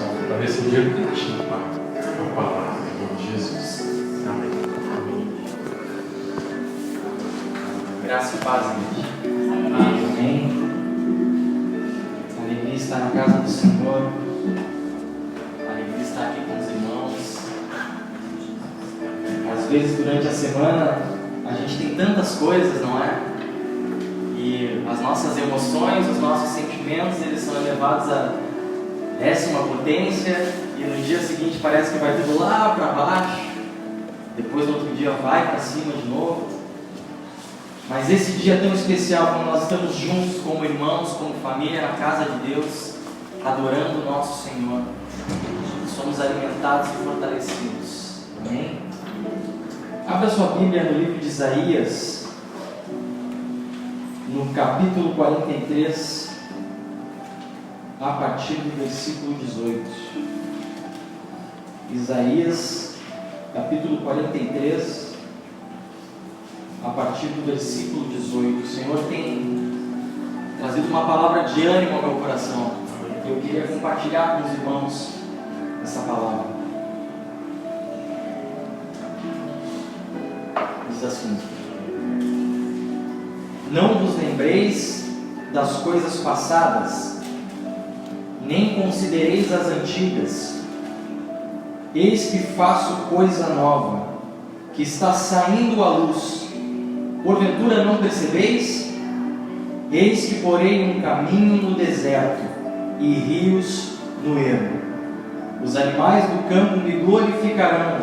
Senhor, para receber de Ti, Pai, a Tua palavra, em nome de Jesus. Amém. Amém. Graça e paz, gente. Amém. Alegria estar na casa do Senhor. Alegria estar aqui com os irmãos. Às vezes, durante a semana, a gente tem tantas coisas, não é? E as nossas emoções, os nossos sentimentos, eles são elevados a 10ª potência, e no dia seguinte parece que vai tudo lá para baixo, depois no outro dia vai para cima de novo. Mas esse dia é tão especial quando nós estamos juntos como irmãos, como família, na casa de Deus, adorando o nosso Senhor. Somos alimentados e fortalecidos. Amém? Abra sua Bíblia no livro de Isaías, no capítulo 43, a partir do versículo 18. Isaías, capítulo 43, a partir do versículo 18. O Senhor tem trazido uma palavra de ânimo ao meu coração. Eu queria compartilhar com os irmãos essa palavra. Diz assim: não vos lembreis das coisas passadas, nem considereis as antigas. Eis que faço coisa nova, que está saindo à luz. Porventura não percebeis? Eis que porei um caminho no deserto e rios no ermo. Os animais do campo me glorificarão,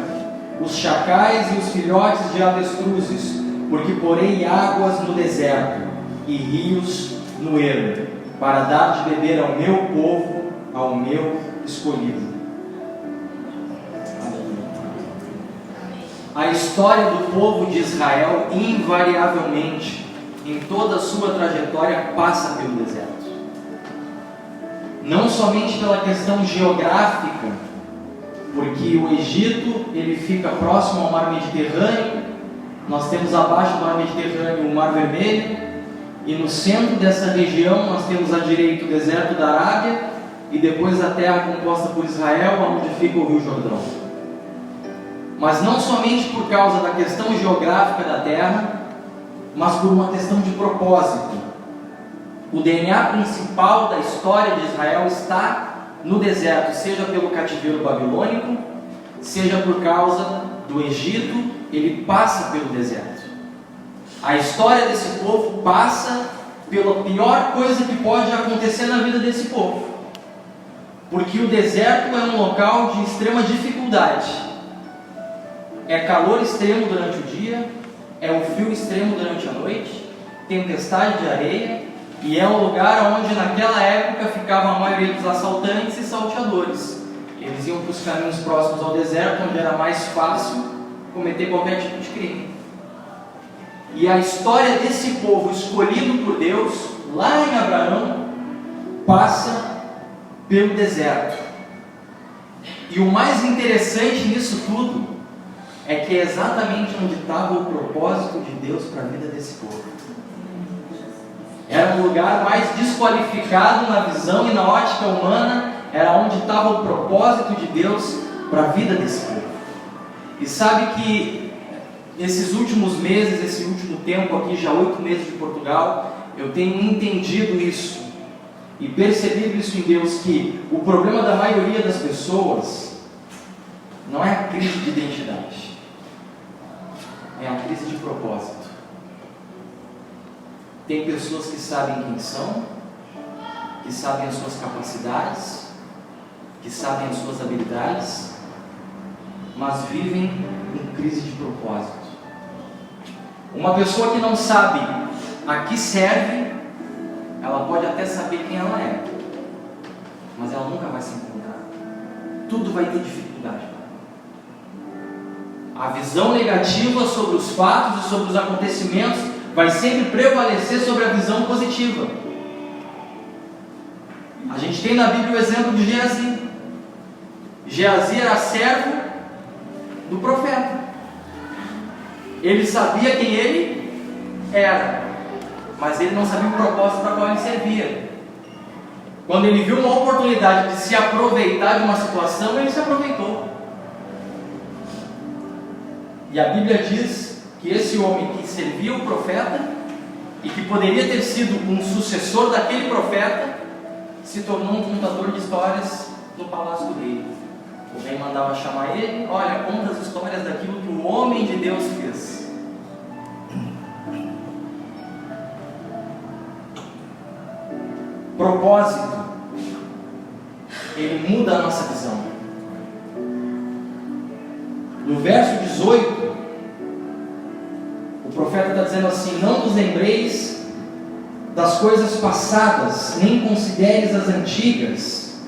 os chacais e os filhotes de avestruzes, porque porei águas no deserto e rios no ermo, para dar de beber ao meu povo, ao meu escolhido. A história do povo de Israel, invariavelmente, em toda a sua trajetória, passa pelo deserto. Não somente pela questão geográfica, porque o Egito ele fica próximo ao mar Mediterrâneo. Nós temos abaixo do mar Mediterrâneo o Mar Vermelho, e no centro dessa região nós temos à direita o deserto da Arábia, e depois a terra composta por Israel, onde fica o Rio Jordão. Mas não somente por causa da questão geográfica da terra, mas por uma questão de propósito. O DNA principal da história de Israel está no deserto, seja pelo cativeiro babilônico, seja por causa do Egito, ele passa pelo deserto. A história desse povo passa pela pior coisa que pode acontecer na vida desse povo, porque o deserto é um local de extrema dificuldade. É calor extremo durante o dia, é um frio extremo durante a noite, tempestade de areia, e é um lugar onde naquela época ficava a maioria dos assaltantes e salteadores. Eles iam para os caminhos próximos ao deserto, onde era mais fácil cometer qualquer tipo de crime. E a história desse povo escolhido por Deus, lá em Abraão, passa pelo deserto. E o mais interessante nisso tudo é que é exatamente onde estava o propósito de Deus para a vida desse povo. Era um lugar mais desqualificado na visão e na ótica humana, era onde estava o propósito de Deus para a vida desse povo. E sabe que esses últimos meses, esse último tempo aqui, já 8 meses de Portugal, eu tenho entendido isso e percebido isso em Deus, que o problema da maioria das pessoas não é a crise de identidade, é a crise de propósito. Tem pessoas que sabem quem são, que sabem as suas capacidades, que sabem as suas habilidades, mas vivem em crise de propósito. Uma pessoa que não sabe a que serve, ela pode até saber quem ela é, mas ela nunca vai se encontrar. Tudo vai ter dificuldade. A visão negativa sobre os fatos e sobre os acontecimentos vai sempre prevalecer sobre a visão positiva. A gente tem na Bíblia o exemplo de Geazi. Geazi era servo do profeta. Ele sabia quem ele era, mas ele não sabia o propósito para qual ele servia. Quando ele viu uma oportunidade de se aproveitar de uma situação, ele se aproveitou. E a Bíblia diz que esse homem que servia o profeta e que poderia ter sido um sucessor daquele profeta, se tornou um contador de histórias no palácio do rei. O rei mandava chamar ele: olha, conta as histórias daquilo que o homem de Deus fez. Propósito, ele muda a nossa visão. No verso 18, o profeta está dizendo assim: não vos lembreis das coisas passadas, nem consideres as antigas.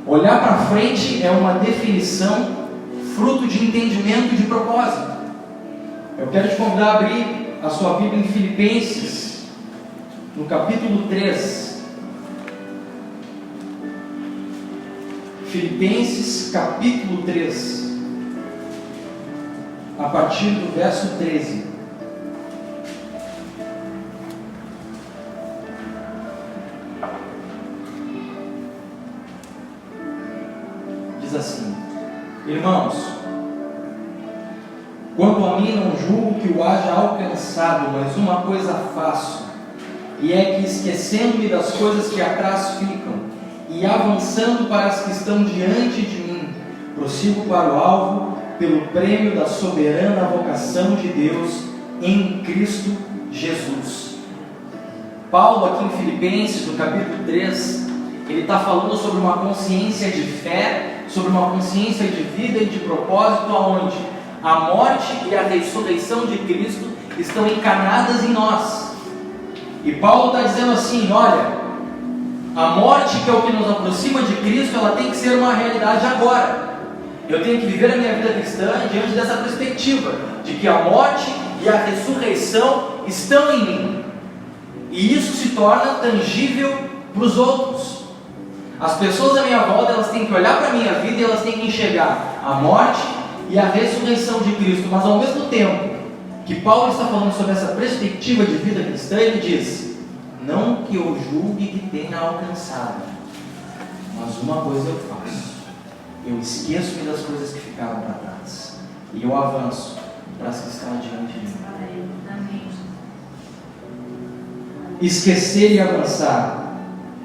Olhar para frente é uma definição fruto de entendimento de propósito. Eu quero te convidar a abrir a sua Bíblia em Filipenses, no capítulo 3. Filipenses capítulo 3, a partir do verso 13. Diz assim: irmãos, quanto a mim não julgo que o haja alcançado, mas uma coisa faço, e é que, esquecendo-me das coisas que atrás ficam, e avançando para as que estão diante de mim, prossigo para o alvo, pelo prêmio da soberana vocação de Deus em Cristo Jesus. Paulo, aqui em Filipenses, no capítulo 3, ele está falando sobre uma consciência de fé, sobre uma consciência de vida e de propósito, onde a morte e a ressurreição de Cristo estão encarnadas em nós. E Paulo está dizendo assim: olha, a morte, que é o que nos aproxima de Cristo, ela tem que ser uma realidade agora. Eu tenho que viver a minha vida cristã diante dessa perspectiva, de que a morte e a ressurreição estão em mim. E isso se torna tangível para os outros. As pessoas à minha volta, elas têm que olhar para a minha vida e elas têm que enxergar a morte e a ressurreição de Cristo. Mas ao mesmo tempo que Paulo está falando sobre essa perspectiva de vida cristã, ele diz: não que eu julgue que tenha alcançado, mas uma coisa eu faço: eu esqueço-me das coisas que ficaram para trás e eu avanço para as que estão diante de mim. Esquecer e avançar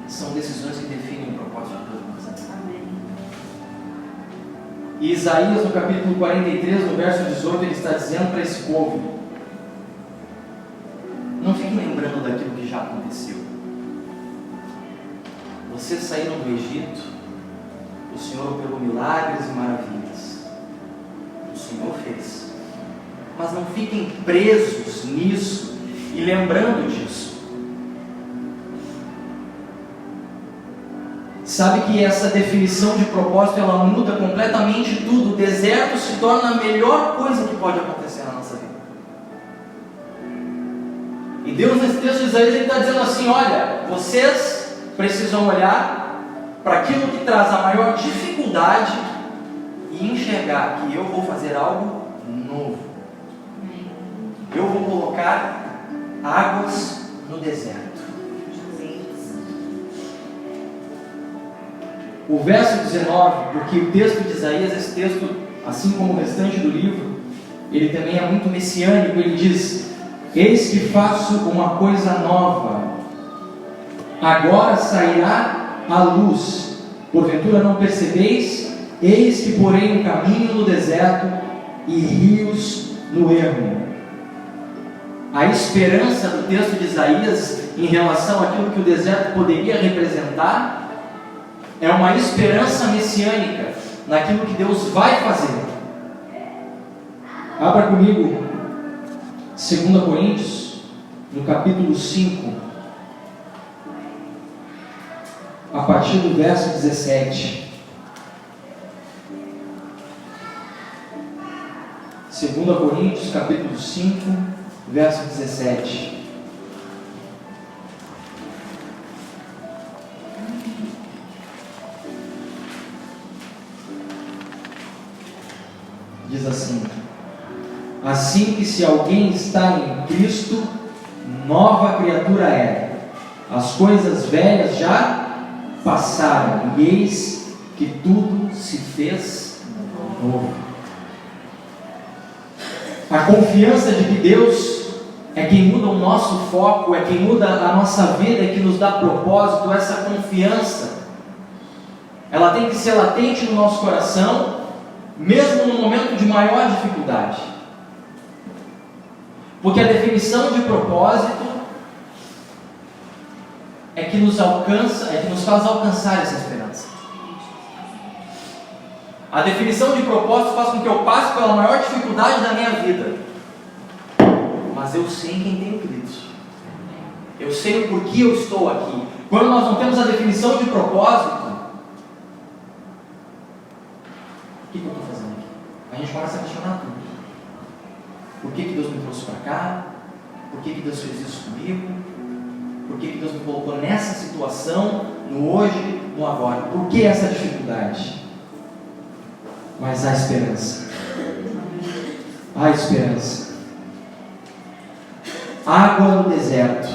são decisões que definem o propósito de Deus. E Isaías, no capítulo 43, no verso 18, ele está dizendo para esse povo: não fiquem lembrando daquilo que já aconteceu. Vocês saíram do Egito, o Senhor operou milagres e maravilhas. O Senhor fez. Mas não fiquem presos nisso e lembrando disso. Sabe que essa definição de propósito, ela muda completamente tudo. O deserto se torna a melhor coisa que pode acontecer na nossa vida. E Deus, nesse texto de Isaías, ele está dizendo assim: olha, vocês precisam olhar para aquilo que traz a maior dificuldade e enxergar que eu vou fazer algo novo. Eu vou colocar águas no deserto. O verso 19, porque o texto de Isaías, esse texto, assim como o restante do livro, ele também é muito messiânico. Ele diz: eis que faço uma coisa nova, agora sairá a luz, porventura não percebeis? Eis que porei um caminho no deserto e rios no ermo. A esperança do texto de Isaías em relação àquilo que o deserto poderia representar é uma esperança messiânica naquilo que Deus vai fazer. Abra comigo 2 Coríntios, no capítulo 5, a partir do verso 17. 2 Coríntios, capítulo 5, verso 17. Diz assim: assim que se alguém está em Cristo, nova criatura é. As coisas velhas já passaram, e eis que tudo se fez novo. A confiança de que Deus é quem muda o nosso foco, é quem muda a nossa vida, é quem nos dá propósito. Essa confiança, ela tem que ser latente no nosso coração, mesmo no momento de maior dificuldade. Porque a definição de propósito é que nos alcança, é que nos faz alcançar essa esperança. A definição de propósito faz com que eu passe pela maior dificuldade da minha vida, mas eu sei em quem tenho crido. Eu sei o porquê eu estou aqui. Quando nós não temos a definição de propósito, o que eu estou fazendo aqui? A gente começa a questionar tudo. Por que Deus me trouxe para cá? Por que Deus fez isso comigo? Por que Deus me colocou nessa situação, no hoje, no agora? Por que essa dificuldade? Mas há esperança. Há esperança. Água no deserto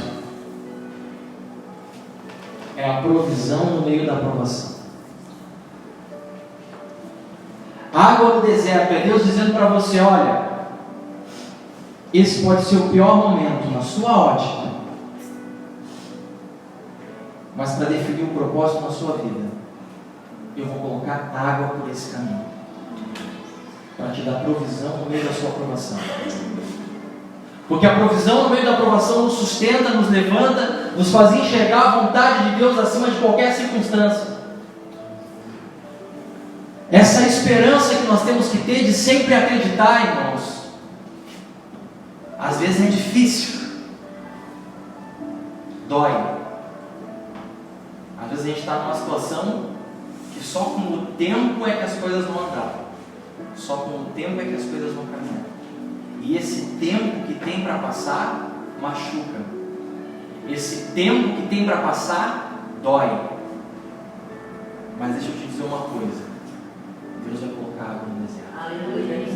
é a provisão no meio da provação. Água no deserto é Deus dizendo para você: olha, esse pode ser o pior momento na sua ótica, mas para definir o propósito na sua vida, eu vou colocar água por esse caminho, para te dar provisão no meio da sua provação. Porque a provisão no meio da provação nos sustenta, nos levanta, nos faz enxergar a vontade de Deus acima de qualquer circunstância. Essa esperança que nós temos que ter de sempre acreditar, irmãos, às vezes é difícil, dói. Às vezes a gente está numa situação que só com o tempo é que as coisas vão andar, só com o tempo é que as coisas vão caminhar. E esse tempo que tem para passar machuca. Esse tempo que tem para passar dói. Mas deixa eu te dizer uma coisa: Deus vai colocar água no deserto. Aleluia.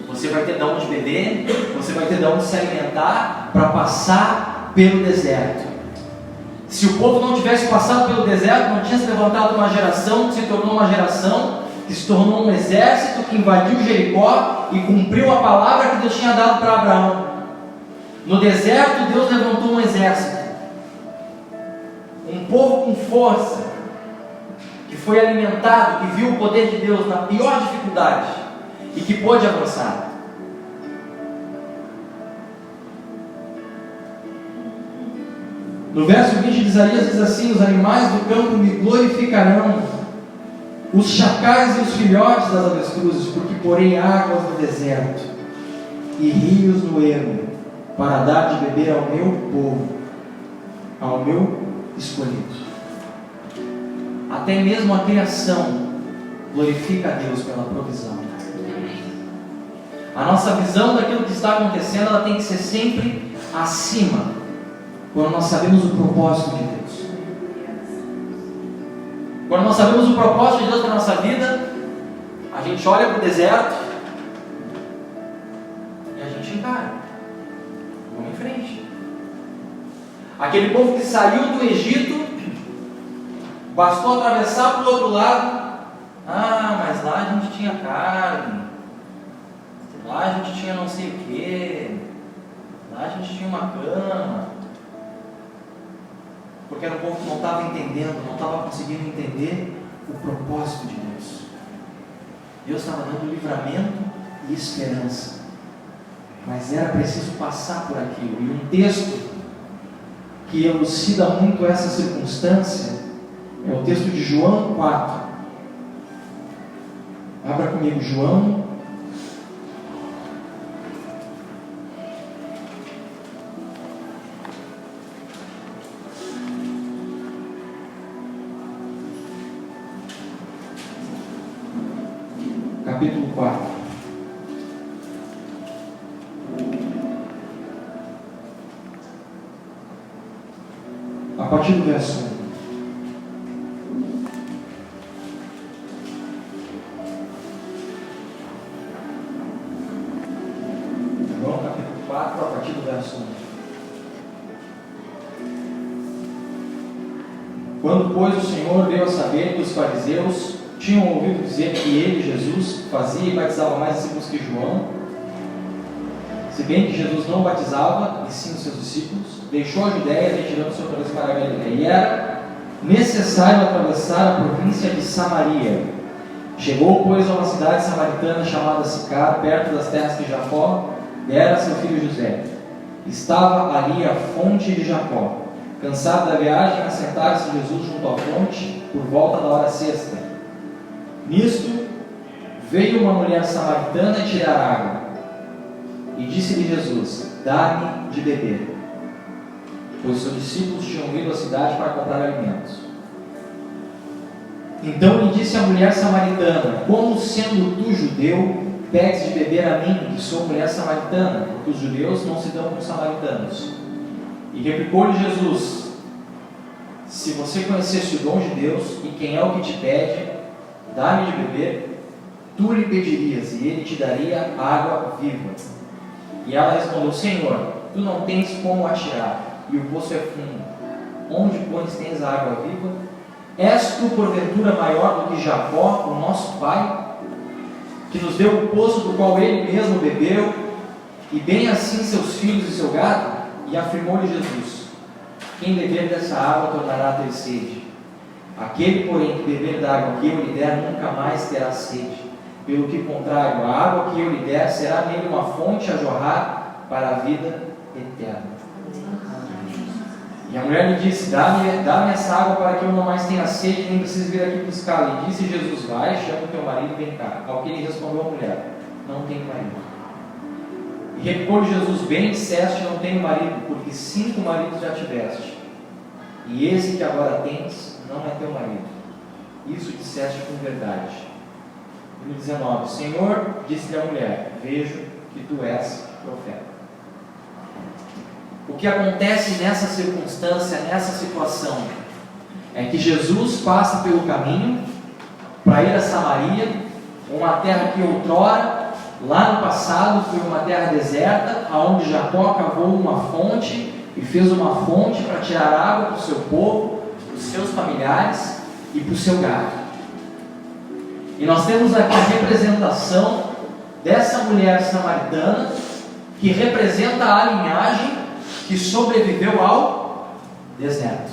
Você vai ter de onde beber, você vai ter de onde se alimentar para passar pelo deserto. Se o povo não tivesse passado pelo deserto, não tinha se levantado uma geração que se tornou uma geração, que se tornou um exército que invadiu Jericó e cumpriu a palavra que Deus tinha dado para Abraão. No deserto, Deus levantou um exército, um povo com força, que foi alimentado, que viu o poder de Deus na pior dificuldade e que pôde avançar. No verso 20 de Isaías diz assim: os animais do campo me glorificarão, os chacais e os filhotes das avestruzes, porque porei águas no deserto e rios no ermo, para dar de beber ao meu povo, ao meu escolhido. Até mesmo a criação glorifica a Deus pela provisão. A nossa visão daquilo que está acontecendo, ela tem que ser sempre acima, quando nós sabemos o propósito de Deus. Quando nós sabemos o propósito de Deus para a nossa vida, a gente olha para o deserto e a gente encara. Vamos em frente. Aquele povo que saiu do Egito, bastou atravessar para o outro lado. Ah, mas lá a gente tinha carne, lá a gente tinha não sei o que, lá a gente tinha uma cama. Porque era um povo que não estava entendendo, não estava conseguindo entender o propósito de Deus. Deus estava dando livramento e esperança, mas era preciso passar por aquilo. E um texto que elucida muito essa circunstância é o texto de João 4. Abra comigo João. Capítulo 4. A partir do verso 1. João capítulo 4, a partir do verso 1. Quando, pois, o Senhor veio a saber que os fariseus tinham ouvido dizer que ele, Jesus, fazia e batizava mais discípulos que João, se bem que Jesus não batizava, e sim os seus discípulos, deixou a Judéia, retirando-se outra vez para a Galileia. E era necessário atravessar a província de Samaria. Chegou, pois, a uma cidade samaritana chamada Sicar, perto das terras que Jacó dera a seu filho José. Estava ali a fonte de Jacó. Cansado da viagem, assentara-se Jesus junto à fonte, por volta da hora sexta. Nisto, veio uma mulher samaritana tirar água. E disse-lhe Jesus: dá-me de beber. Pois seus discípulos tinham ido à cidade para comprar alimentos. Então lhe disse a mulher samaritana: como sendo tu judeu, pedes de beber a mim, que sou mulher samaritana, porque os judeus não se dão com os samaritanos. E replicou-lhe Jesus: se você conhecesse o dom de Deus, e quem é o que te pede, dá-me de beber, tu lhe pedirias, e ele te daria água viva. E ela respondeu: Senhor, tu não tens como atirar, e o poço é fundo. Onde, pois, tens a água viva? És tu, porventura, maior do que Jacó, o nosso pai, que nos deu o poço do qual ele mesmo bebeu, e bem assim seus filhos e seu gado? E afirmou-lhe Jesus: quem beber dessa água tornará a ter sede. Aquele, porém, que beber da água que eu lhe der, nunca mais terá sede. Pelo que contrário, a água que eu lhe der será nele uma fonte a jorrar para a vida eterna. E a mulher lhe disse: dá-me essa água para que eu não mais tenha sede, nem precise vir aqui buscá-la. E disse Jesus: vai, chama o teu marido e vem cá. Ao que lhe respondeu a mulher: não tenho marido. E replicou-lhe Jesus: bem disseste, não tenho marido, porque 5 maridos já tiveste, e esse que agora tens não é teu marido. Isso disseste com verdade. No 19: Senhor, disse-lhe a mulher: vejo que tu és profeta. O que acontece nessa circunstância, nessa situação, é que Jesus passa pelo caminho para ir a Samaria, uma terra que outrora, lá no passado, foi uma terra deserta, onde Jacó cavou uma fonte e fez uma fonte para tirar água para o seu povo, para os seus familiares e para o seu gado. E nós temos aqui a representação dessa mulher samaritana, que representa a linhagem que sobreviveu ao deserto.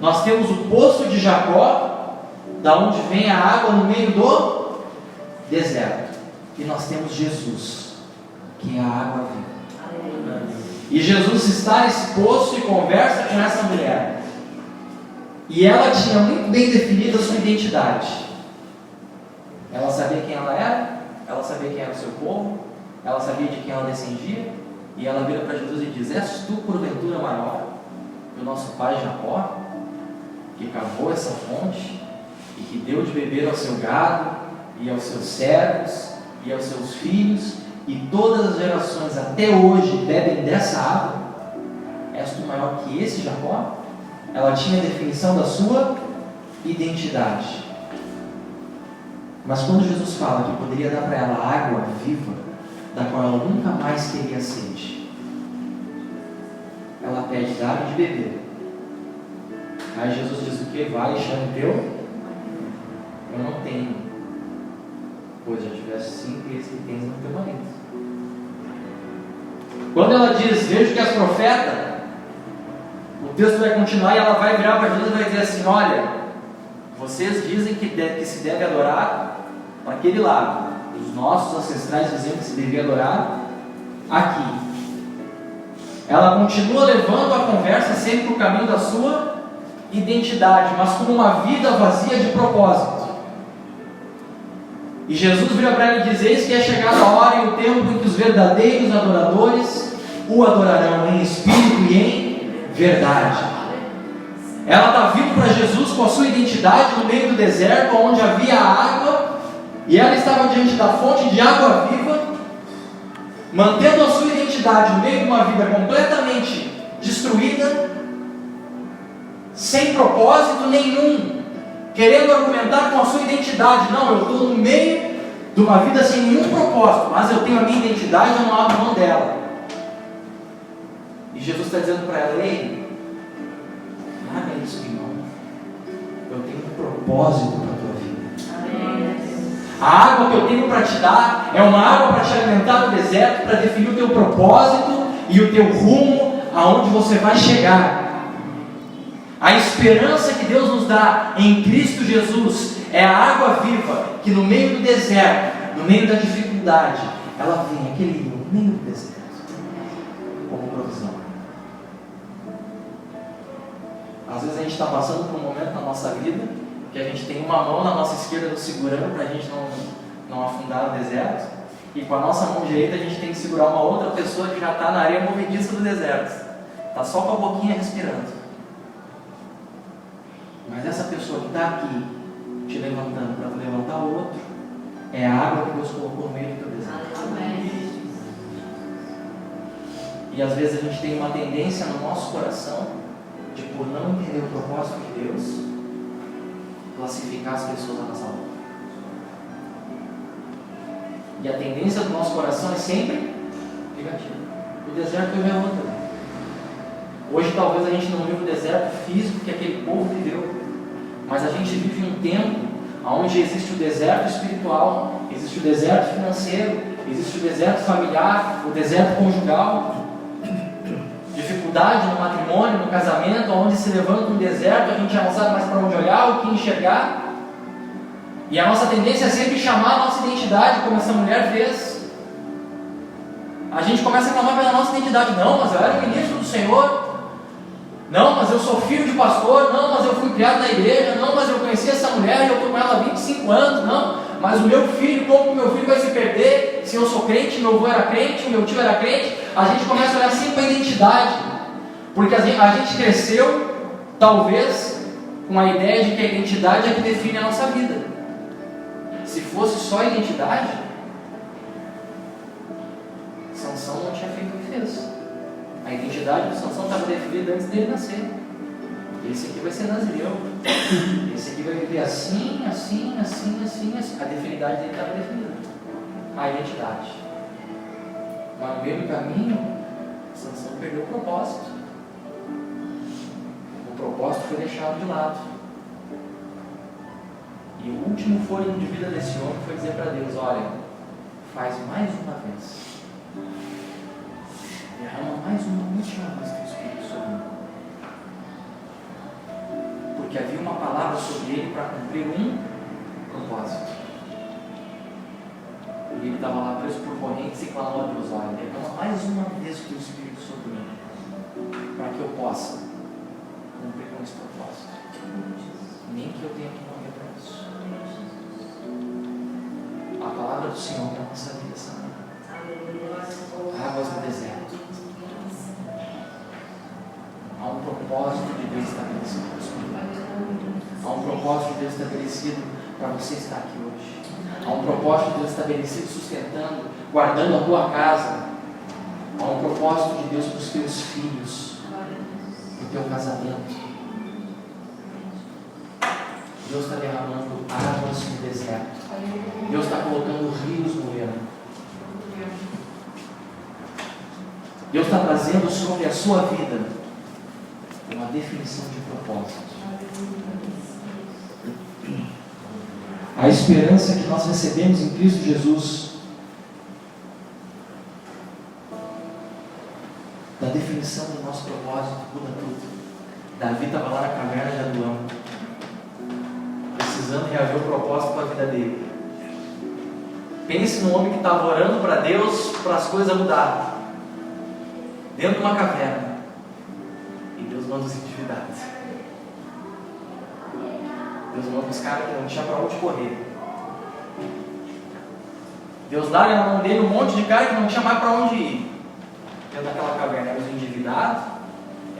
Nós temos o poço de Jacó, da onde vem a água no meio do deserto. E nós temos Jesus, que é a água viva. E Jesus está nesse poço e conversa com essa mulher. E ela tinha muito bem definida a sua identidade. Ela sabia quem ela era, ela sabia quem era o seu povo, ela sabia de quem ela descendia. E ela vira para Jesus e diz: és tu porventura maior que o nosso pai Jacó, que cavou essa fonte e que deu de beber ao seu gado e aos seus servos e aos seus filhos, e todas as gerações até hoje bebem dessa água? És tu maior que esse Jacó? Ela tinha a definição da sua identidade. Mas quando Jesus fala que poderia dar para ela água viva, da qual ela nunca mais teria sede, ela pede: dá-me de beber. Aí Jesus diz o que? Vai e chama o teu. Eu não tenho, pois já tivesse 5 e esse que tens não teu marido. Quando ela diz: vejo que és profeta, o texto vai continuar e ela vai virar para Jesus e vai dizer assim: olha, vocês dizem que se deve adorar para aquele lado, os nossos ancestrais diziam que se devia adorar aqui. Ela continua levando a conversa sempre para o caminho da sua identidade, mas com uma vida vazia de propósito. E Jesus vira para ela e diz: eis que é chegada a hora e o tempo em que os verdadeiros adoradores o adorarão em espírito e em verdade. Ela está vindo para Jesus com a sua identidade no meio do deserto, onde havia água, e ela estava diante da fonte de água viva, mantendo a sua identidade no meio de uma vida completamente destruída, sem propósito nenhum, querendo argumentar com a sua identidade. Não, eu estou no meio de uma vida sem nenhum propósito, mas eu tenho a minha identidade, eu não abro mão dela. E Jesus está dizendo para ela: ei, nada isso propósito para a tua vida. A água que eu tenho para te dar é uma água para te alimentar no deserto, para definir o teu propósito e o teu rumo, aonde você vai chegar. A esperança que Deus nos dá em Cristo Jesus é a água viva que no meio do deserto, no meio da dificuldade, ela vem, aquele rio, no meio do deserto, como provisão. Às vezes a gente está passando por um momento na nossa vida que a gente tem uma mão na nossa esquerda nos segurando para a gente não afundar no deserto, e com a nossa mão direita a gente tem que segurar uma outra pessoa que já está na areia movediça do deserto, está só com a boquinha respirando. Mas essa pessoa que está aqui te levantando para levantar o outro é a água que Deus colocou no meio do teu deserto. E às vezes a gente tem uma tendência no nosso coração de, por não entender o propósito de Deus, classificar as pessoas à nossa volta. E a tendência do nosso coração é sempre negativa. O deserto eu já também. Hoje talvez a gente não vive o deserto físico que aquele povo viveu, mas a gente vive um tempo onde existe o deserto espiritual, existe o deserto financeiro, existe o deserto familiar, o deserto conjugal, dificuldade no matrimônio, no casamento, onde se levanta um deserto, a gente já não sabe mais para onde olhar, o que enxergar, e a nossa tendência é sempre chamar a nossa identidade, como essa mulher fez. A gente começa a clamar pela nossa identidade. Não, mas eu era o ministro do Senhor. Não, mas eu sou filho de pastor. Não, mas eu fui criado na igreja. Não, mas eu conheci essa mulher e eu estou com ela há 25 anos. Não, mas o meu filho, como o meu filho vai se perder se eu sou crente, meu avô era crente, o meu tio era crente? A gente começa a olhar sempre para a identidade, porque a gente cresceu, talvez, com a ideia de que a identidade é que define a nossa vida. Se fosse só a identidade, Sansão não tinha feito o que fez. A identidade do Sansão estava definida antes dele nascer. Esse aqui vai ser nazireu. Esse aqui vai viver assim, assim, assim, assim, assim. A definidade dele estava definida. A identidade. Mas no meio do caminho, Sansão perdeu o propósito. O propósito foi deixado de lado. E o último fôlego de vida desse homem foi dizer para Deus: olha, faz mais uma vez. Derrama mais uma última vez teu Espírito sobre mim. Porque havia uma palavra sobre ele para cumprir um propósito. E ele estava lá preso por correntes e clamou a Deus: olha, derrama mais uma vez o teu Espírito sobre mim, para que eu possa cumprir com esse propósito. Nem que eu tenha que morrer para isso. A palavra do Senhor para a nossa vida essa manhã. Águas do deserto. Há um propósito de Deus estabelecido para a sua vida. Há um propósito de Deus estabelecido para você estar aqui hoje. Há um propósito de Deus estabelecido sustentando, guardando a tua casa. Há um propósito de Deus para os teus filhos, para o teu casamento. Deus está derramando águas no deserto. Deus está colocando rios no ermo. Deus está trazendo sobre a sua vida uma definição de propósito. A esperança que nós recebemos em Cristo Jesus, da definição do nosso propósito, muda tudo. Davi estava lá na caverna de Adulão, precisando reaver o propósito para a vida dele. Pense no homem que estava orando para Deus, para as coisas mudarem, dentro de uma caverna, e Deus manda os endividados. Deus manda os caras que não tinha para onde correr. Deus dá na mão dele um monte de cara que não tinha mais para onde ir. Dentro daquela caverna eram os endividados,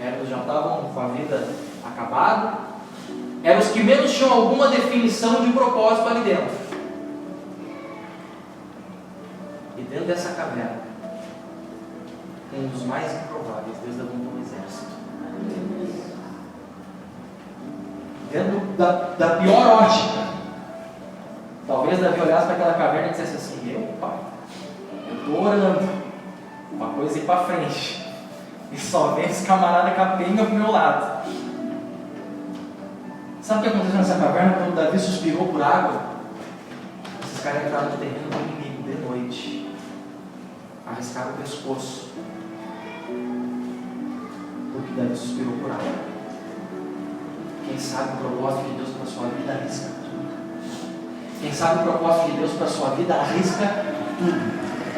eram os que já estavam com a vida acabada, eram os que menos tinham alguma definição de propósito ali dentro. E dentro dessa caverna, um dos mais improváveis, Deus levantou um exército. Dentro da pior ótica, talvez Davi olhasse para aquela caverna e dissesse assim: eu, pai, eu estou orando, uma coisa ir para frente, e só vem esse camarada capenga para o meu lado. Sabe o que aconteceu nessa caverna quando Davi suspirou por água? Esses caras entraram no terreno do inimigo de noite, arriscaram o pescoço, porque Davi suspirou por água. Quem sabe o propósito de Deus para a sua vida, arrisca tudo. Quem sabe o propósito de Deus para a sua vida, arrisca tudo.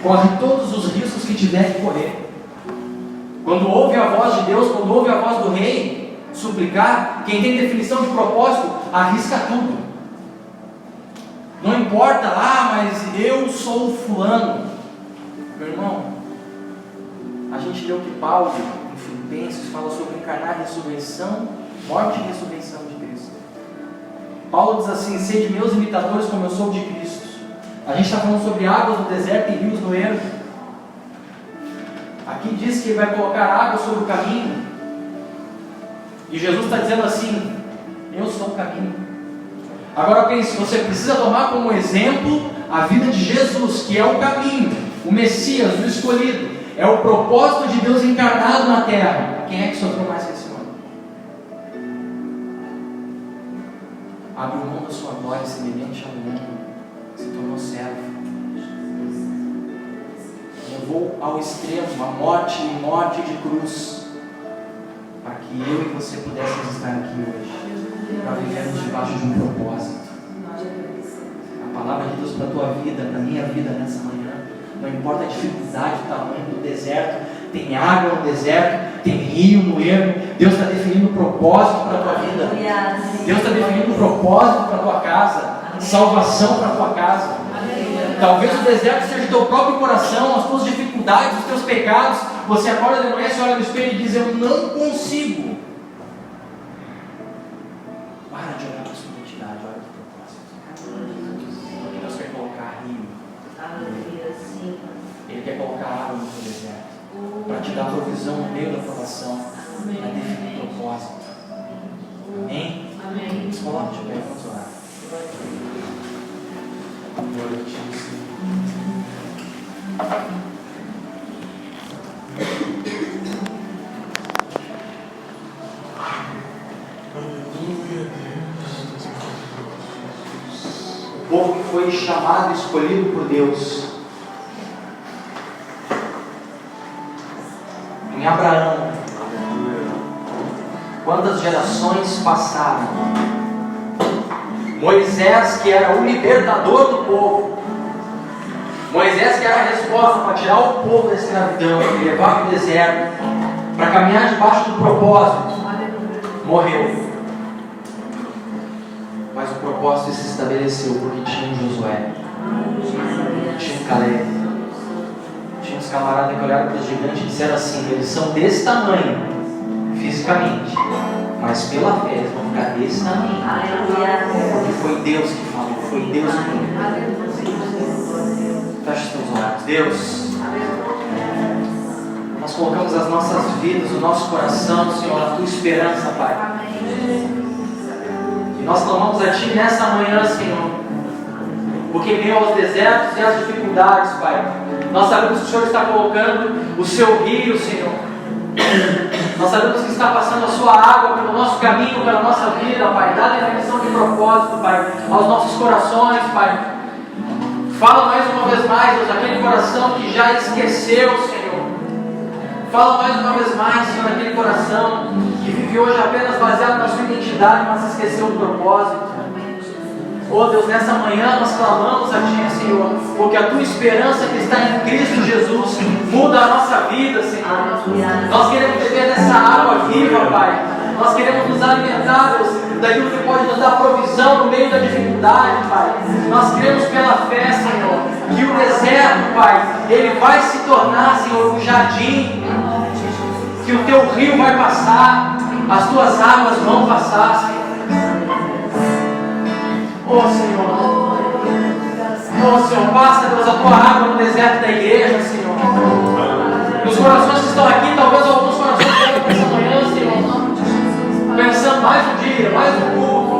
Corre todos os riscos que tiver que correr. Quando ouve a voz de Deus, quando ouve a voz do rei suplicar, quem tem definição de propósito, arrisca tudo. Não importa lá, mas eu sou o fulano. Meu irmão, a gente leu que Paulo, em Filipenses, fala sobre encarnar a ressurreição, morte e ressurreição de Cristo. Paulo diz assim: sede meus imitadores como eu sou de Cristo. A gente está falando sobre águas no deserto e rios no ermo. Aqui diz que ele vai colocar água sobre o caminho. E Jesus está dizendo assim: eu sou o caminho. Agora pense, você precisa tomar como exemplo a vida de Jesus, que é o caminho, o Messias, o escolhido. É o propósito de Deus encarnado na terra. Quem é que sofreu mais que esse homem? Abriu mão da sua glória semelhante ao mundo, se tornou servo, levou ao extremo a morte e morte de cruz, para que eu e você pudéssemos estar aqui hoje, para vivermos debaixo de um propósito. A palavra de Deus para a tua vida, para a minha vida nessa manhã, não importa a dificuldade, o tamanho do deserto, tem água no deserto, tem rio no ermo. Deus está definindo um propósito para a tua vida. Deus está definindo um propósito para a tua casa, salvação para a tua casa. Talvez o deserto seja o teu próprio coração, as tuas dificuldades, os teus pecados. Você acorda de manhã, você olha no espelho e diz: eu não consigo. Para de olhar para a sua identidade, olha para o propósito. Deus quer colocar rio. Ele quer colocar água no teu deserto, para te dar provisão no meio da provação, para definir propósito. Amém? Amém. Se coloque de pé, vamos orar. Glória a ti, Senhor. Aleluia, Deus. O povo que foi chamado e escolhido por Deus. Em Abraão, quantas gerações passaram? Moisés, que era o libertador do povo, Moisés, que era a resposta para tirar o povo da escravidão e levar para o deserto, para caminhar debaixo do propósito, morreu. Mas o propósito se estabeleceu porque tinha um Josué, tinha um Caleb, tinha uns camaradas que olharam para os gigantes e disseram assim: eles são desse tamanho fisicamente, mas pela fé eles vão ficar desse tamanho. Porque foi Deus que falou, foi Deus que falou. Feche os teus olhos. Deus, nós colocamos as nossas vidas, o nosso coração, Senhor, na tua esperança, Pai. E nós clamamos a Ti nessa manhã, Senhor, porque em meio aos desertos e às dificuldades, Pai, nós sabemos que o Senhor está colocando o Seu rio, Senhor. Nós sabemos que está passando a Sua água pelo nosso caminho, pela nossa vida, Pai. Dá a definição de propósito, Pai, aos nossos corações, Pai. Fala mais uma vez mais, Deus, aquele coração que já esqueceu, Senhor. Fala mais uma vez mais, Senhor, aquele coração que vive hoje apenas baseado na sua identidade, mas esqueceu o propósito. Oh Deus, nessa manhã nós clamamos a Ti, Senhor, porque a Tua esperança que está em Cristo Jesus muda a nossa vida, Senhor. Nós queremos beber dessa água viva, Pai. Nós queremos nos alimentar, Deus, daquilo que pode nos dar provisão no meio da dificuldade, Pai. Nós cremos pela fé, Senhor, que o deserto, Pai, ele vai se tornar, Senhor, um jardim, que o Teu rio vai passar, as Tuas águas vão passar, Senhor. Oh Senhor, oh Senhor, passa, Deus, a Tua água no deserto da igreja, Senhor. Nos corações que estão aqui, talvez alguns corações que estão aqui essa manhã, Senhor, pensando mais um dia, mais um culto.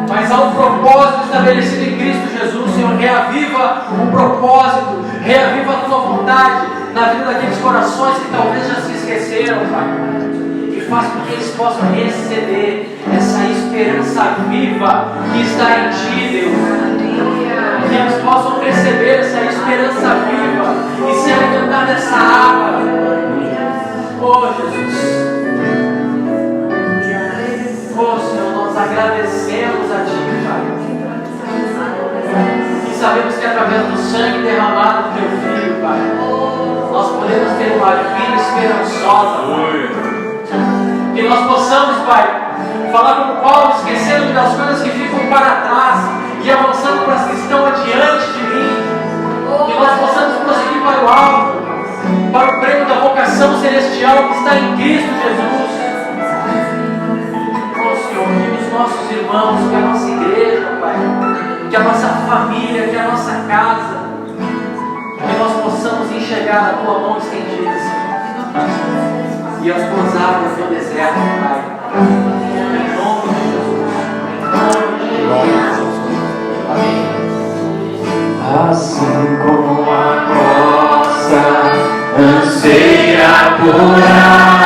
Mas há um propósito estabelecido em Cristo Jesus, Senhor. Reaviva o propósito, reaviva a Tua vontade na vida daqueles corações que talvez já se esqueceram, Pai. E faz com que eles possam receber essa esperança viva que está em Ti, Deus. Que eles possam receber essa esperança viva e se alimentar dessa água. Oh, Jesus. Oh, Senhor, nós agradecemos a Ti, Pai. E sabemos que através do sangue derramado do Teu Filho, Pai, nós podemos ter uma vida esperançosa, Pai. Que nós possamos, Pai, falar como Paulo, esquecendo das coisas que ficam para trás e avançando para as que estão adiante de mim. Que nós possamos prosseguir para o alto, para o prêmio da vocação celestial que está em Cristo Jesus. Oh, Senhor, que os nossos irmãos, que a nossa igreja, Pai, que a nossa família, que a nossa casa, que nós possamos enxergar a Tua mão estendida, Senhor, e as Tuas águas no deserto, Pai. Em nome de Jesus. Em nome de Jesus. Amém. Assim como a costa anseia por água,